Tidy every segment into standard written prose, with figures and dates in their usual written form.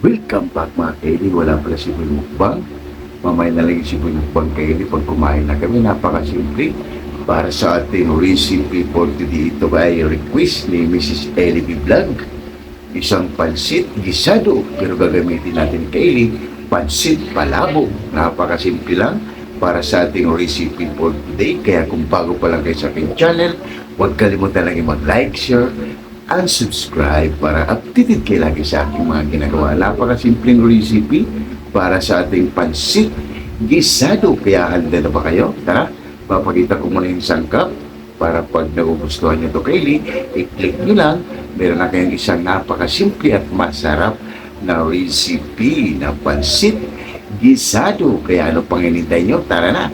Welcome back mga kaili. Wala pala si Boy Mukbang. Mamaya na lang si Boy Mukbang kaili. Pag kumain na kami, napakasimple. Para sa ating recipe for today, ito ay request ni Mrs. Ellie Vlog. Isang pansit gisado. Pero gagamitin natin kaili, pansit palabok. Napakasimple lang para sa ating recipe for today. Kaya kung bago pa lang kayo sa aking channel, huwag kalimutan lang mag-like, share, and subscribe para updated kayo lagi sa aking mga ginagawa. Napakasimpleng recipe para sa ating pansit gisado. Kaya handa na ba kayo? Tara, papakita ko muna yung sangkap para pag nagugustuhan nyo ito kaili, i-click nyo lang. Meron na kayong isang napakasimple at masarap na recipe na pansit gisado. Kaya ano pang hinintay nyo? Tara na!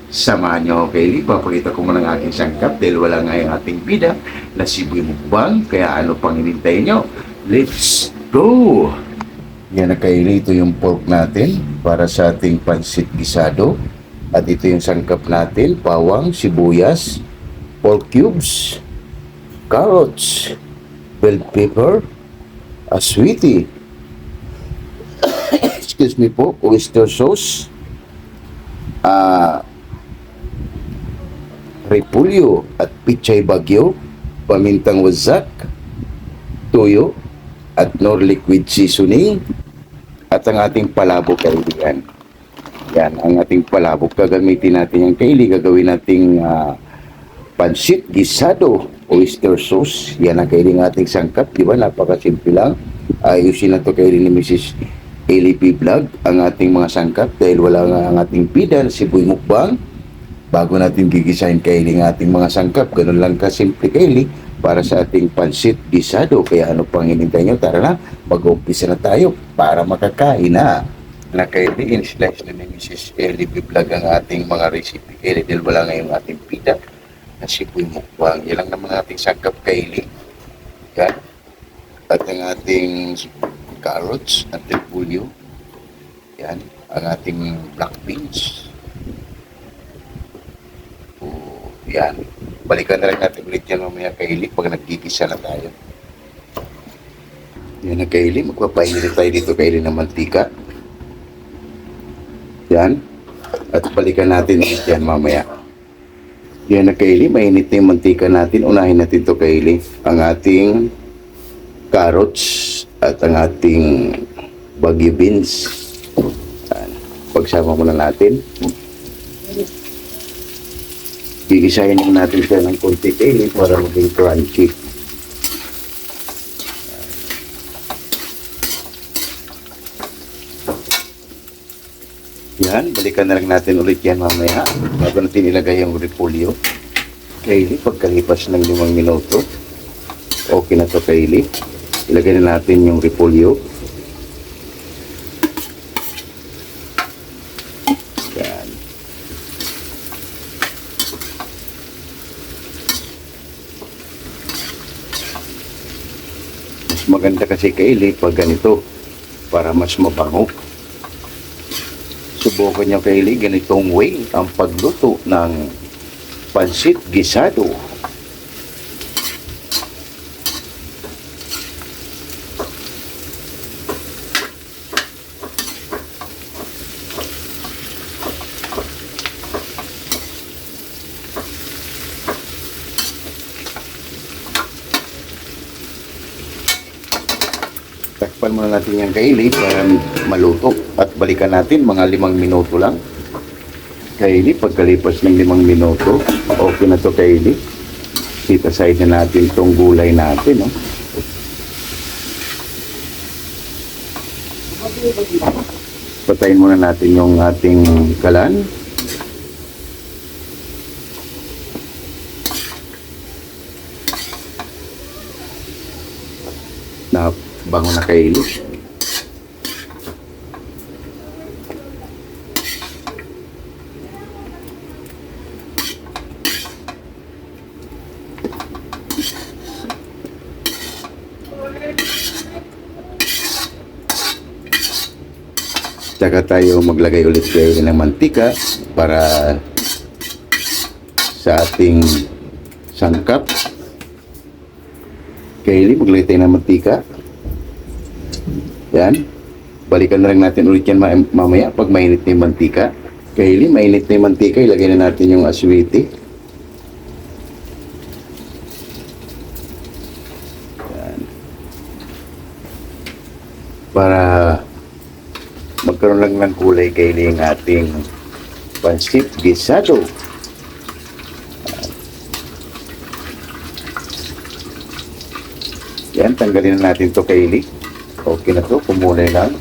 Samahan niyo ako kaili, papakita ko muna ng aking sangkap dahil wala nga yung ating bida na si Boy Mukbang, kaya ano pang hinintay nyo? Let's go! Yan na kaili, ito yung pork natin para sa ating pansit gisado. At ito yung sangkap natin, bawang, sibuyas, pork cubes, carrots, bell pepper, aswiti, excuse me po, oyster sauce, repulyo at pichay bagyo, pamintang wazak, toyo, at nor liquid seasoning, at ang ating palabok kaibigan. Yan, ang ating palabok. Gagamitin natin yung kaili, gagawin nating pansit gisado, oyster sauce. Yan ang kaili ng ating sangkap, di ba? Napakasimple lang. Ayusin na to kaili ni Mrs. LP Vlog ang ating mga sangkap dahil wala nga ang ating pida si Boy Mukbang. Bago natin gigisahin kaili ng ating mga sangkap, ganun lang kasimple kaili para sa ating pansit gisado. Kaya ano pang hinintay nyo? Tara na, mag-umpisa na tayo para makakain na. Na kaili, in-slice na ni Mrs. Ellie Vlog ang ating mga recipe kaili dahil wala ngayong ating pida na si Boy Mukbang. Yan lang naman ating sangkap kaili. Yan. At ang ating carrots at repulyo. Yan. Ang ating black beans. Yan. Balikan na lang natin ulit yan mamaya kaili pag nagkikisa na tayo. Yan na kaili. Magpapainit tayo dito kaili ng mantika. Yan. At balikan natin ulit yan mamaya. Yan na kaili. Mainit na yung mantika natin. Unahin natin ito kaili. Ang ating carrots at ang ating bagyo beans. Yan. Pagsama muna natin. Gigisahin lang natin siya ng konti kaili para maging crunchy. Yan, balikan na lang natin ulit yan mamaya bago natin ilagay yung repolyo. Kaili, pagkalipas ng 5 minuto, okay na to kaili. Ilagay na natin yung repolyo. Yan. Maganda kasi kaili pag ganito para mas mabango. Subukan nyo kaili ganitong way ang pagluto ng pansit gisado. Takpan muna natin yung kaili para maluto at balikan natin mga 5 minuto lang. Kaili, pagkalipas ng 5 minuto, okay na to kaili. Set aside na natin itong gulay natin. No? Patayin muna natin yung ating kalan. Na bango na kaili. Tsaka tayo maglagay ulit kayo ng mantika para sa ating sangkap. Kaili, maglagay tayo ng mantika. Yan. Balikan na lang natin ulit yan mamaya pag mainit na yung mantika. Kayli, mainit na yung mantika, ilagay na natin yung aswiti. Yan. Para magkaroon lang ng kulay, Kayli, yung ating pansit gisado. Yan, tanggalin na natin to, Kayli. Okay na to, kumulay lang.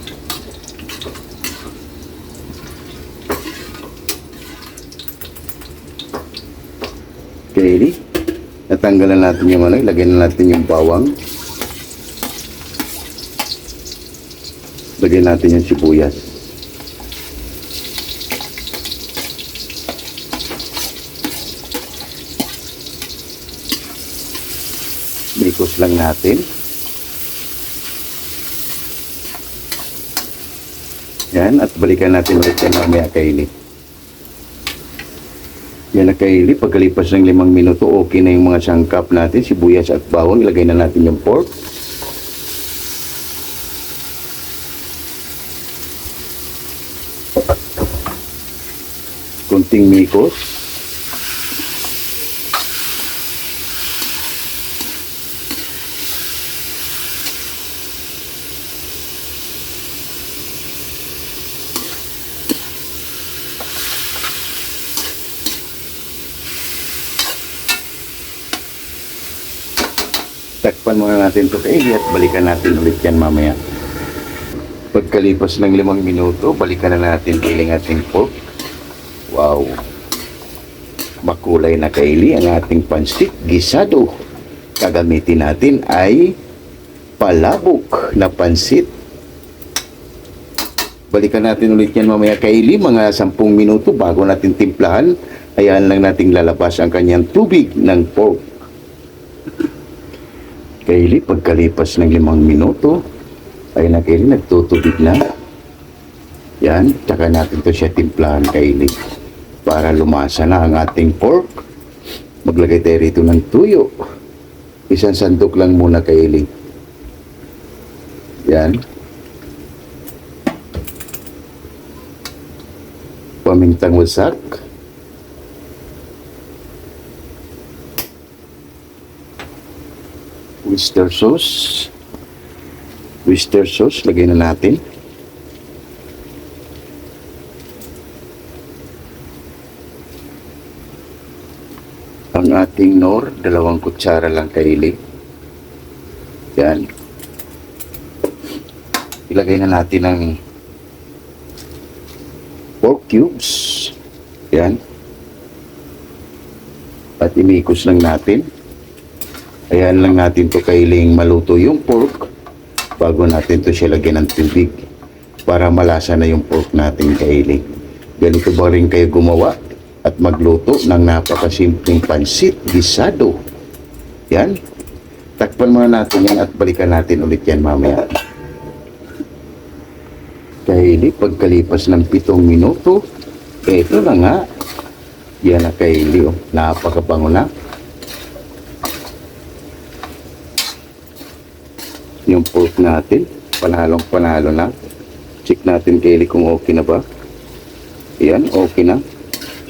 Kayli, natanggalan natin yung ano, ilagay na natin yung bawang. Lagyan natin yung sibuyas. Mikos lang natin. Yan, at balikan natin ulit yan mamaya, Kayli. Yan na, Kayli, pagkalipas ng 5 minuto, okay na yung mga sangkap natin, sibuyas at bawang. Ilagay na natin yung pork. Kunting mikos. Takpan muna natin ito, Kayli, at balikan natin ulit yan mamaya. Pagkalipas ng 5 minuto, balikan na natin, Kayli, ang ating pork. Wow! Makulay na, Kayli, ang ating pansit gisado. Gagamitin natin ay palabok na pansit. Balikan natin ulit yan mamaya, Kayli, mga 10 minuto bago natin timplahan. Ayan lang nating lalabas ang kanyang tubig ng pork. Kayli, pagkalipas ng 5 minuto, ay na, Kayli, nagtutubig na. Yan, tsaka natin to siya timplahan, Kayli. Para lumasa na ang ating pork. Maglagay tayo rito ng tuyo. Isang sandok lang muna, Kayli. Yan. Pamintang wasak. Oyster sauce. Oyster sauce, lagay na natin. Ang ating nor, 2 kutsara lang, Kayli. Yan. Ilagay na natin ang pork cubes. Yan. At imikos lang natin. Ayan lang natin to, Kayli, maluto yung pork bago natin to siya lagyan ng tubig para malasa na yung pork natin, Kayli. Ganito ba rin kayo gumawa at magluto ng napakasimpleng pansit gisado? Yan. Takpan muna natin yan at balikan natin ulit yan mamaya. Kayli, pagkalipas ng 7 minuto, eto na nga. Yan na, Kayli, oh. Napakabango na. Yung pork natin, panalong panalo na. Check natin, Kayli, kung okay na ba. Yan, okay na.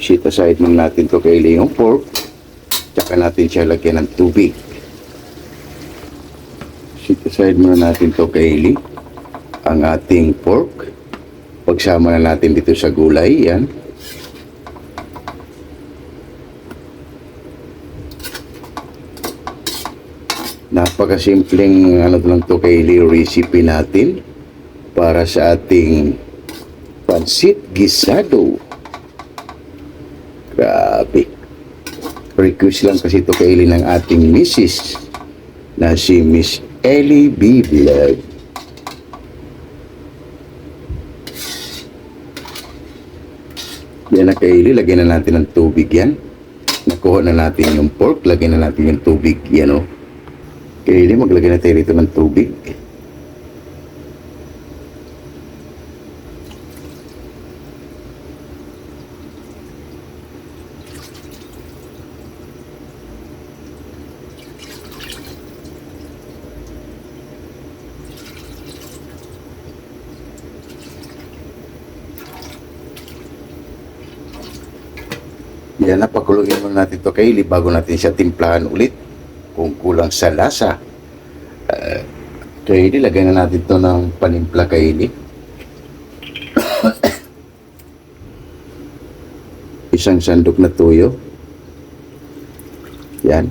Set aside muna natin to, Kayli, yung pork. Tsaka natin siya lagyan ng tubig. Set aside muna natin to, Kayli, ang ating pork. Pagsama na natin dito sa gulay. Yan. Napakasimpleng ano lang to, Kayli, recipe natin para sa ating pansit gisado. Grabe. Request lang kasi ito, Kayli, ng ating Mrs. na si Miss Ellie B. Vlog. Yan na, Kayli, lagyan na natin ng tubig yan. Nakuha na natin yung pork, lagyan na natin yung tubig yan, o. Kayli, maglagay na tayo rito ng tubig. Yan na, pakuluin muna natin ito kaili bago natin siya timplahan ulit kung kulang sa lasa. Kaili, lagyan na natin ito ng panimpla kaili. Isang sandok na tuyo. Yan.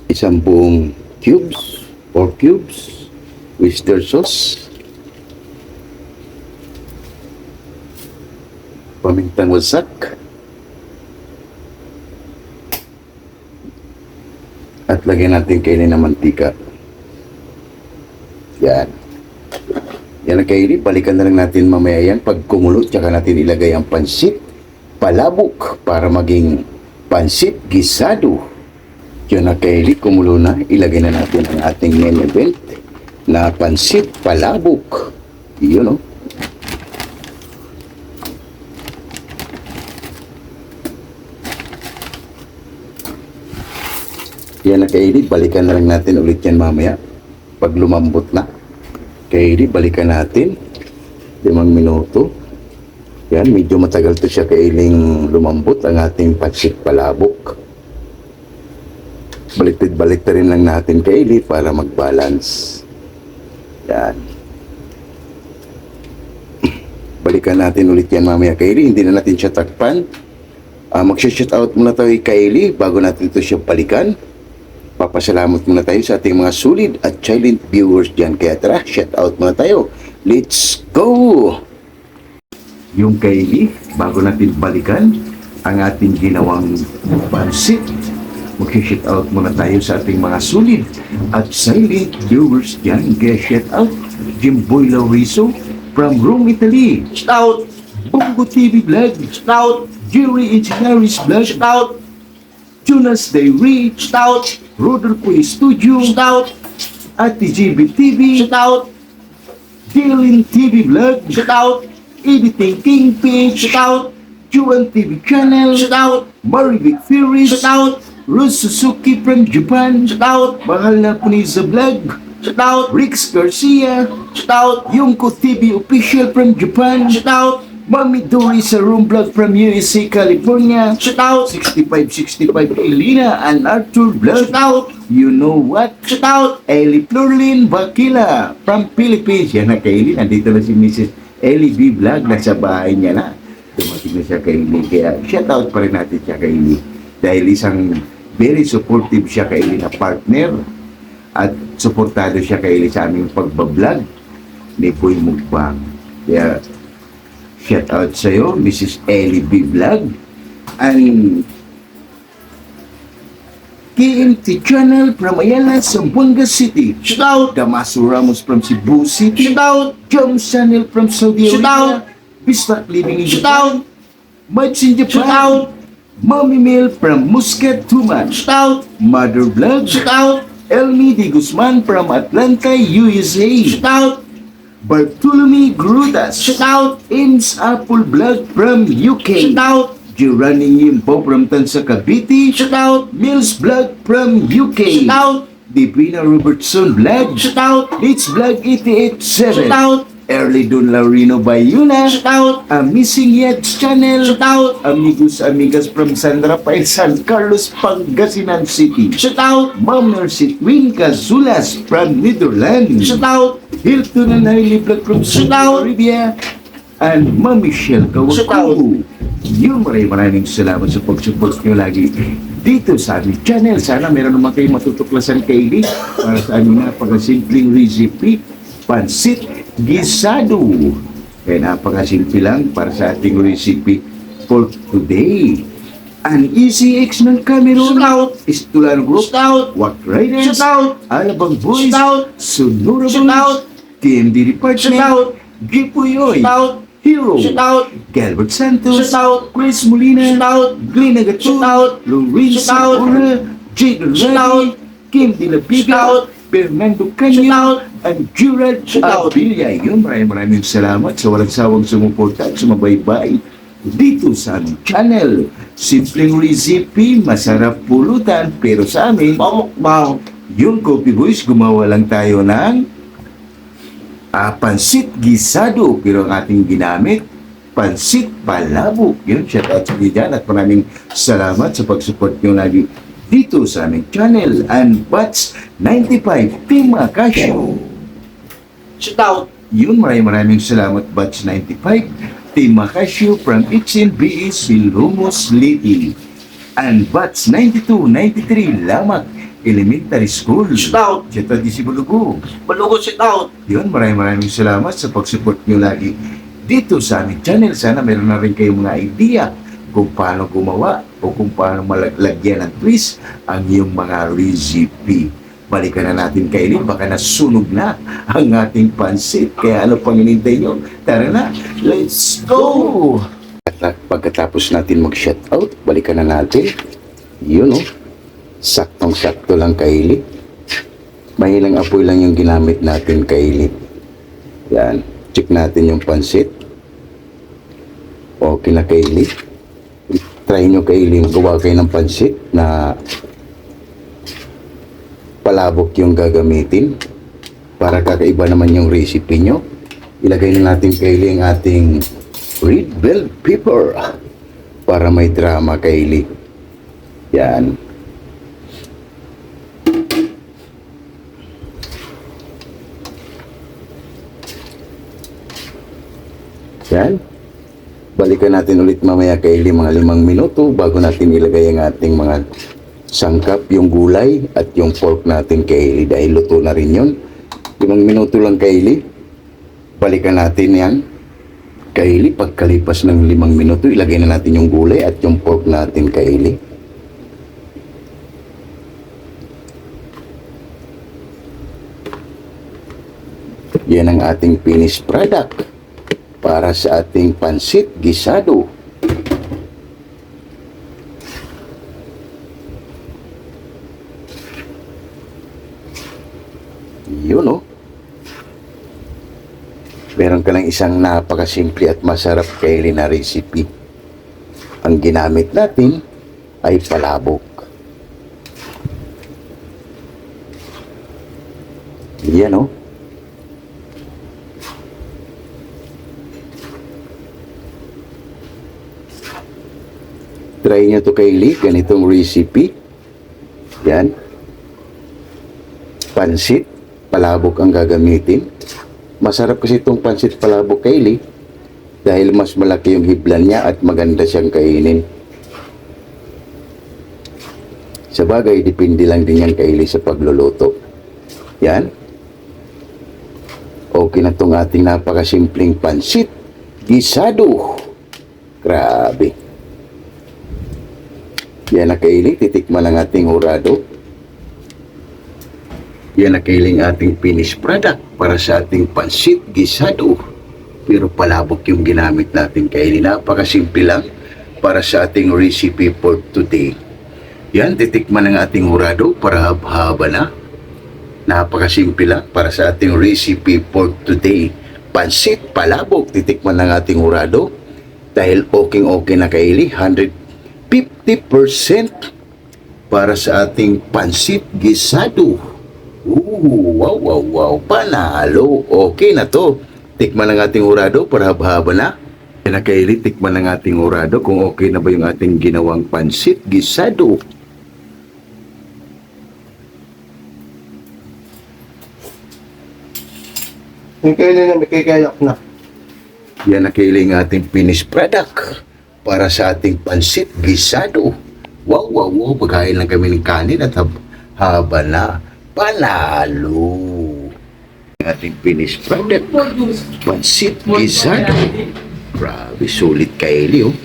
Isang buong cubes, 4 cubes, oyster sauce, pamintang wasak, at lagyan natin kainin ng mantika. Yan. Yan ang kainin. Balikan na lang natin mamaya yan. Pag kumulo, tsaka natin ilagay ang pansit palabok para maging pansit gisado. Yan ang kainin. Kumulo na. Ilagay na natin ang ating main event na pansit palabok. Yun, no? Yan na kaili, balikan na lang natin ulit yan mamaya pag lumambot na. Kaili, balikan natin 5 minuto. Yan, medyo matagal to siya kailing lumambot ang ating pansit palabok. Baliktad rin lang natin kaili para mag-balance. Yan. Balikan natin ulit yan mamaya kaili, hindi na natin siya takpan. Mag-shout out muna tayo kaili bago natin ito siya balikan. Papasalamat muna tayo sa ating mga solid at silent viewers dyan. Kaya tara, shout out muna tayo. Let's go! Yung kaili, bago natin balikan ang ating ginawang pansit, mag-shout out muna tayo sa ating mga solid at silent viewers dyan. Kaya shout out, Jimboy Lauriso from Rome, Italy. Shout out, Bongo TV Vlog. Shout out, Jerry Engineers Vlog. Shout out, Jonas Diary. Shout out, Rodolfo Studio. Shout out, Ate GB TV. Shout out, Dylan TV Vlog. Shout out, Editing Kingpin. Shout out, Juan TV Channel. Shout out, Marivic Theories. Shout out, Rose Suzuki from Japan. Shout out, Mahal na Puniza Vlog. Shout out, Rix Garcia. Shout out, Yungko TV Official from Japan. Shout out, Mami Dory sa Room Vlog from USA, California. Shout out, 6565 Elena and Arthur Vlog. Shout out, you know what? Shout out, Ellie Florlin Bakila from Philippines. Yan na kay Ellie. Nandito na si Mrs. Ellie B. Vlog. Nasa bahay niya na. Dumating na siya kay Ellie. Kaya shout out pa rin natin siya kay Ellie. Dahil isang very supportive siya kay Ellie na partner. At supportado siya kay Ellie sa aming pagbablog ni Boy Mukbang. Kaya shout out sa iyo, Mrs. Ellie B. Vlog and KMT Channel from Ayala, Zamboanga City. Shout out, Damaso Ramos from Cebu City. Shout out, Joms Channel from Saudi Arabia. Shout out, Bistak Living in Japan. Much in Japan. Shout out, Mommy Mel from Muscat, Tuman. Shout out, Mother Vlog. Shout out, Elmi De Guzman from Atlanta, USA. Shout out, Bartolome Grudas. Shout out, Ames Apple Vlog from UK. Shout out, Giovanni Yimpo from Tansa Cavite. Shout out, Mills Vlog from UK. Shout out, Divina Robertson Vlog. Shout out, It's Vlog 887. Shout out, Early Don Laurino Bayuna. Shout out, Missing Yet Channel. Shout out, Amigos Amigas from San Rafael, San Carlos, Pangasinan City. Shout out, Ma'am Mercy Twin Cazulas from Netherlands. Shout out, Hilton and Hailey Vlog from Saudi Arabia. And Ma'am Michelle Kawaku. Yung maraming salamat sa pag-support nyo lagi dito sa aming channel. Sana meron naman kayo matutuklasan kay Lee para sa aming napakasimpleng recipe, pansit gisado. Kaya napakasimple lang para sa ating recipe for today. An Easy X ng Cameroon. Shout out, Istulan Group. Shout out, Wack Riders. Shout out, Alabang Boys. Shout out, Sonora Boys. Shout out, TMD Department. Shout out, Gipuyoy. Shout out, Hero. Shout out, Galbert Santos. Shout out, Chris Molina. Shout out, Glenn Agaton. Shout out, Lawrence Saura. Jade Rani. Kim De La Piga. Shout out, Fernando Canyo. And Gerald Abilia. Yun, maraming salamat sa walang sawang sumuporta at sumabaybay dito sa aming channel. Simpleng recipe, masarap pulutan, pero sa amin, yung Coffee Boys, gumawa lang tayo ng pansit gisado, pero ang ating ginamit, pansit palabok. Yun, shout out sa inyo dyan at maraming salamat sa pag-support nyo lagi dito sa aming channel. And Bats 95 Team Akasyo. Shout out. Yun, maraming salamat Bats 95 Team Akasyo from Itchin BE Silhumos Liti. And Bats 92, 93 Lamak Elementary School. Shout out. Shout out di si Bulugo. Balugo shout out. Yun, maraming salamat sa pag-support nyo lagi dito sa aming channel. Sana meron na rin kayong mga idea kung paano gumawa o kung paano malagyan ng twist ang iyong mga recipe. Balikan na natin kainin, baka nasunog na ang ating pansit. Kaya ano pang inintay nyo? Tara na, let's go! At pagkatapos natin mag-shoutout, balikan na natin. Yun oh, saktong-sakto lang kaili. Mahilang apoy lang yung ginamit natin kaili. Yan, check natin yung pansit. Okay na kaili. Try nyo kaili, gawa kayo ng pansit na palabok yung gagamitin para kakaiba naman yung recipe nyo. Ilagay na natin kaili ang ating red bell pepper para may drama kaili. Yan. Yan. Balikan natin ulit mamaya kaili mga 5 minuto bago natin ilagay ang ating mga sangkap, yung gulay at yung pork natin kaili dahil luto na rin yun. 5 minuto lang kaili. Balikan natin yan. Kaili, pagkalipas ng 5 minuto, ilagay na natin yung gulay at yung pork natin kaili. Yan ang ating finished product para sa ating pansit gisado. Yun oh. Meron ka lang isang napakasimple at masarap kaili na recipe. Ang ginamit natin ay palabok. Yan oh. Try nyo to kaili, ganitong recipe. Yan. Pansit, palabok ang gagamitin. Masarap kasi itong pansit palabok kaili dahil mas malaki yung hiblan niya at maganda siyang kainin. Sa bagay, depende lang din yan kaili sa pagluluto. Yan. Okay na itong ating napakasimpleng pansit gisado. Grabe. Yan na kaili, titikman ang ating hurado. Yan na kailing ating finished product para sa ating pansit gisado. Pero palabok yung ginamit natin kaili. Napakasimple lang para sa ating recipe for today. Yan, titikman ang ating hurado para haba na. Napakasimple lang para sa ating recipe for today. Pansit palabok, titikman ng ating hurado. Dahil okay na kaili, 50% para sa ating pansit gisado. Wow, panalo. Okay na to. Tikman ng ating hurado para haba na. Na kaili, tikman ng ating hurado kung okay na ba yung ating ginawang pansit gisado. May kailan na, may kikayak na. Yan na kaili ang ating finished product para sa ating pansit gisado. Wow, pagkain lang kami ng kanin at haba na. Panalo. Ang ating finished product, pansit gisado. Grabe, sulit kaili oh.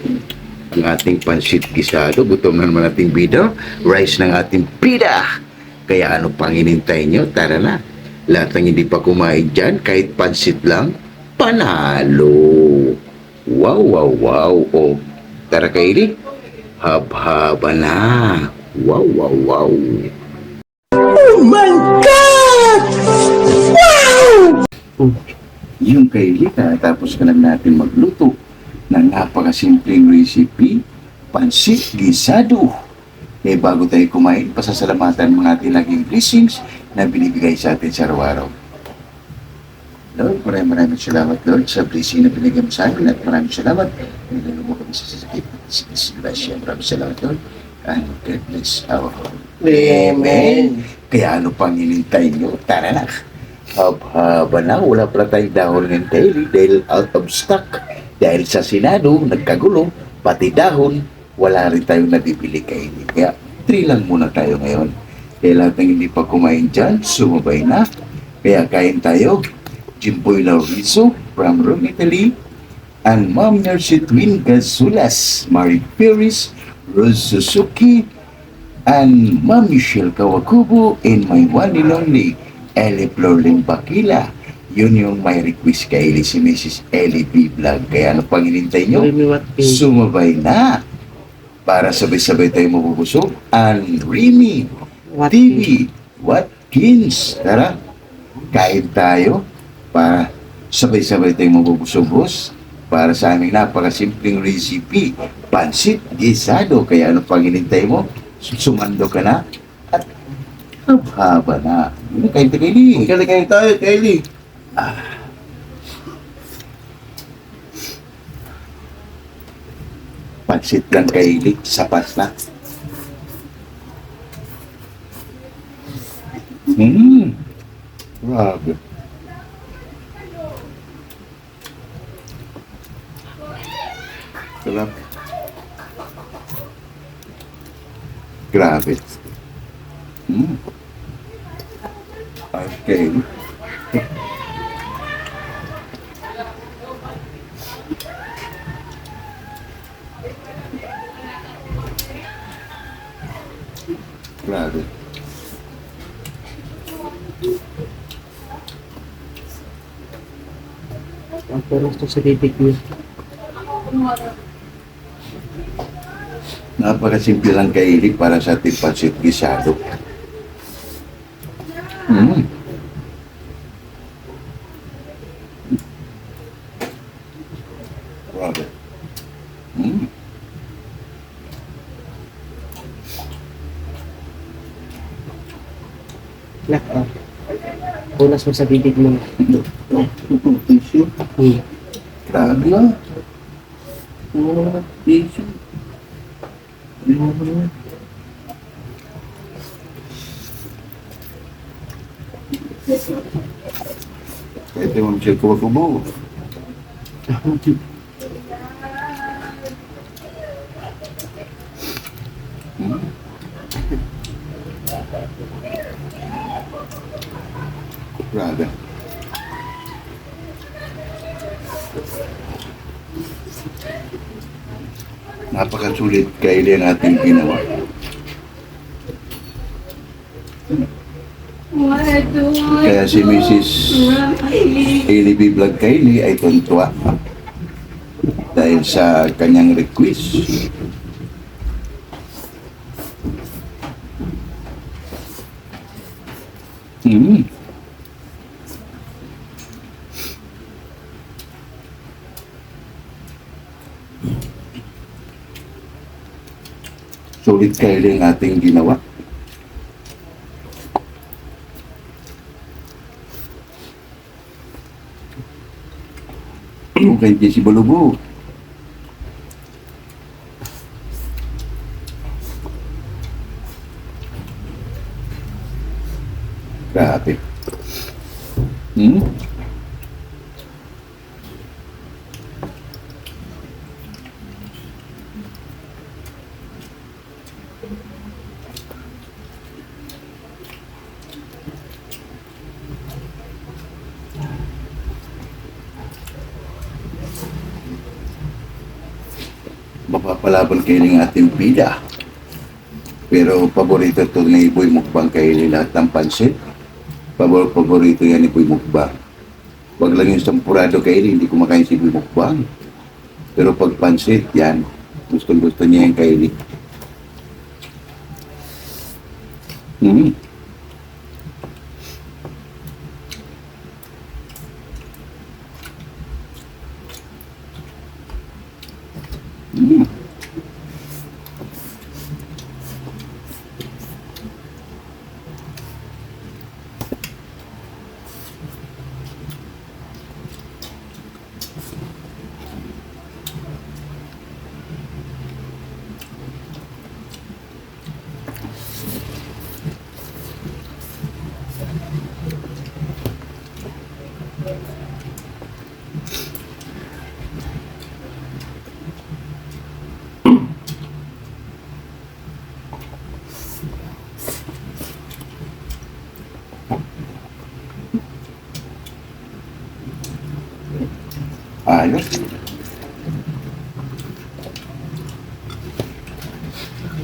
Ang ating pansit gisado, gutom na naman ating bida. Rice ng ating bida. Kaya ano pang hinintay nyo? Tara na. Lahat ng hindi pa kumain dyan, kahit pansit lang, panalo. Wow. Oh, tara kaili. Haba na. Wow. Oh my God! Wow! Yung kaili, tapos ka lang natin magluto ng napakasimpleng recipe, pansit gisado. Eh bago tayo kumain, pasasalamatan mo natin laging blessings na binibigay sa atin sa araw-araw. Lord, maraming salamat, Lord, sa blessing na binigyan mo sa amin at maraming salamat. Nilalo mo kami sa sasakit. Sinisibasya. Maraming salamat, Lord. And God bless our home. Amen. Kaya ano pang hinintay nyo? Tara na. Haba na, wala pala tayong dahon ng daily dahil out of stock. Dahil sa Senado, nagkagulo, pati dahon, wala rin tayong nabibili kainin. Kaya 3 lang muna tayo ngayon. Kaya lahat ng hindi pa kumain dyan, sumabay na. Kaya kain tayo. Jimboy Laurizo from Rome, Italy. And Ma'am Nercy Twin Gazulas, Marie Ferris, Rose Suzuki, and Ma'am Michelle Kawakubo, and my one and only Ellie Florlin Bakila. Yun yung may request kay Ellie, si Mrs. Ellie B. Vlog. Kaya ano pang hinintay nyo? Sumabay na para sabay-sabay tayo mabubusog. And Remy TV Watkins. Tara, kain tayo para sabay-sabay tayong mabubusog-bus para sa aming napakasimpleng recipe, pansit gisado. Kaya ano pang hinintay mo? Sumando ka na at haba na. Kain tayo, Kylie. Galing tayo, Kylie. Pansit lang, Kylie. Sapas na. Grabe. Sarap. Grabe. Okay. Grabe. Ang puros to sa bibig niya. Napakasimple lang Kylie para sa ating pansit gisado. Grabe. Nak, oh. Punas mo sa bibig mo. Tissue. Grabe. Tissue. Ito yung Michelle Kawakubo. Grabe. Napakasulit Kylie ang ating ginawa. Kaya si Mrs. Ellie B. Vlog Kylie ay tuntua dahil sa kanyang request. Sulit Kylie ang ating ginawa. Kay Jesse Balubo. Grabe. Mapapalaban kayo ng ating pila. Pero paborito ito ni Boy Mukbang kayo lahat ng pansit. Paborito yan ni Boy Mukbang. Wag lang yung sampurado kayo, hindi kumakain si Boy Mukbang. Pero pag pansit, yan. Gusto niya yung kayo.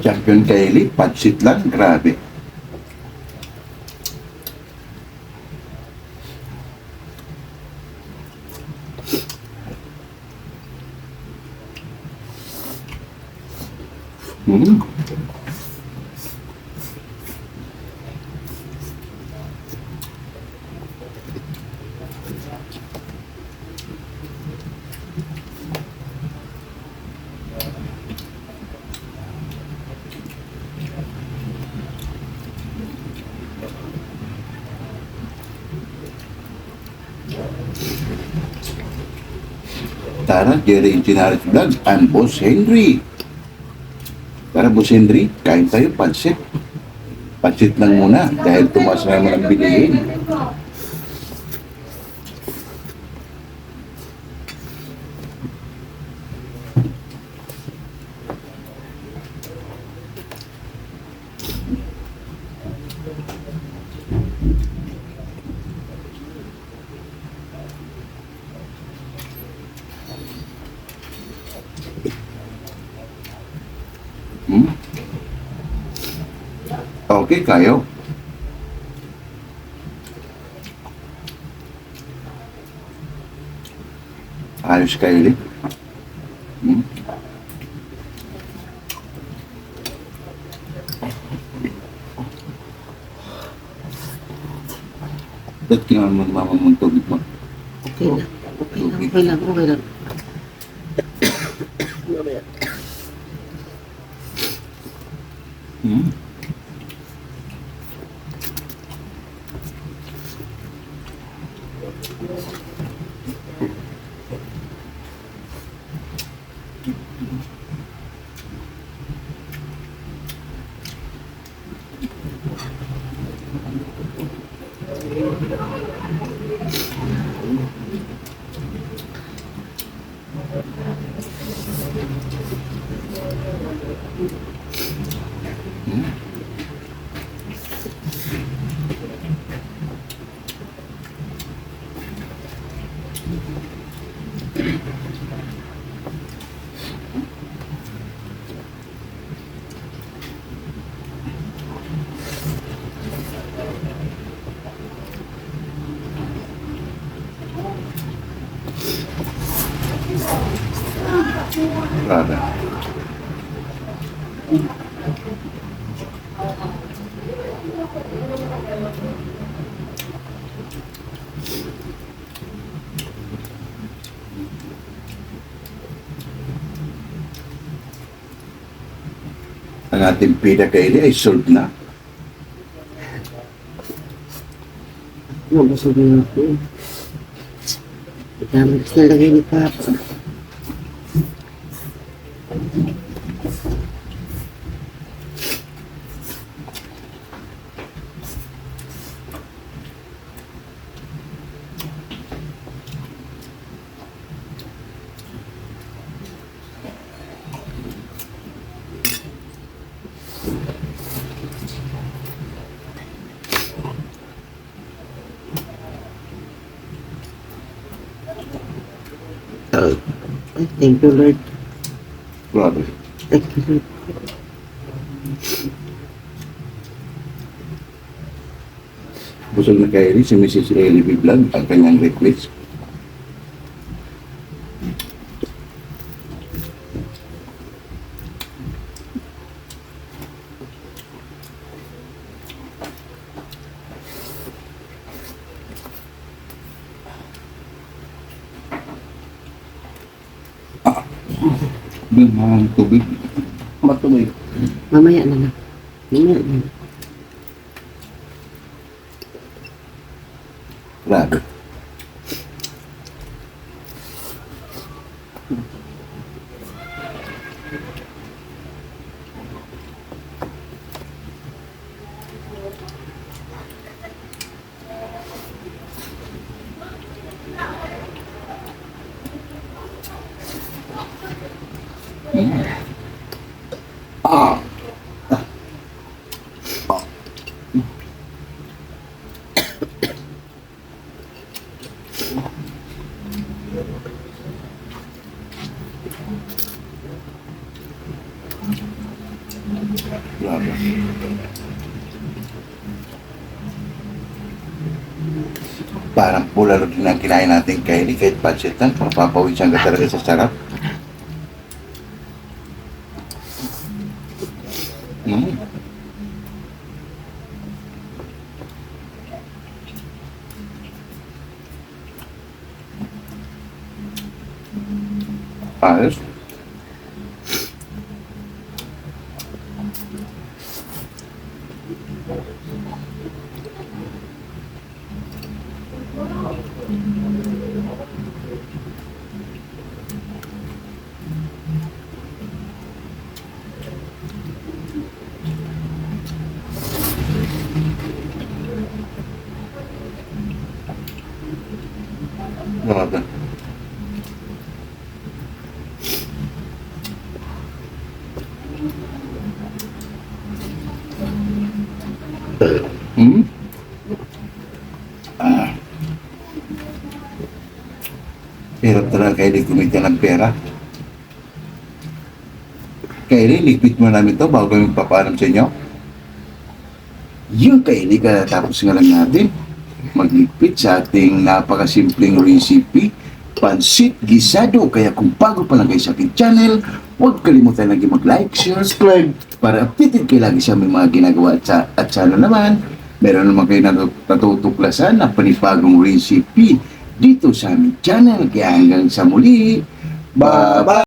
Champion Kylie, pansit lang, grabe. Hmm. Tara, Jerry Enchinares Vlog and Boss Henry. Tara, Boss Henry, kain tayo, pansit. Pansit lang muna dahil tumaas na naman ang bilihin. Hmm? Okay kayo. Ayos kayo ulit. Hmm? Ba't kailangan magmamang tubig mo? Okay na. Okay lang. Mamaya. Hmm? Grabe. Ang ating pinakaili ay solved na. Mabusog na ako. Itamit na lagay ni Papa. Ay, thank you, Lord. Grabe. Thank you, Lord. Busog na kaili si Mrs. Ellie B. Vlog ang kanyang request. Ang tubig. Matubig. Mamaya na lang. Mamaya na lang. Grabe. Ah. Grabe. Parang pula rin ang kinain natin Kylie, kahit pancit lang, mapapawisan ka talaga sa sarap. Mm. Ayos. Grabe. Hmm? Ah. Hirap talaga Kylie kumita ng pera. Kylie, liquid mo namin to bago kami papaalam sa inyo. Yung Kylie, tapos nga lang natin magligpit sa ating napakasimpleng recipe, pansit gisado. Kaya kung bago pa lang kayo sa aking channel, huwag kalimutan lagi mag-like, share, subscribe para updated kayo lagi sa aming mga ginagawa at sana naman, meron naman kayo natutuklasan na panibagong recipe dito sa aming channel. Kaya hanggang sa muli, bye-bye!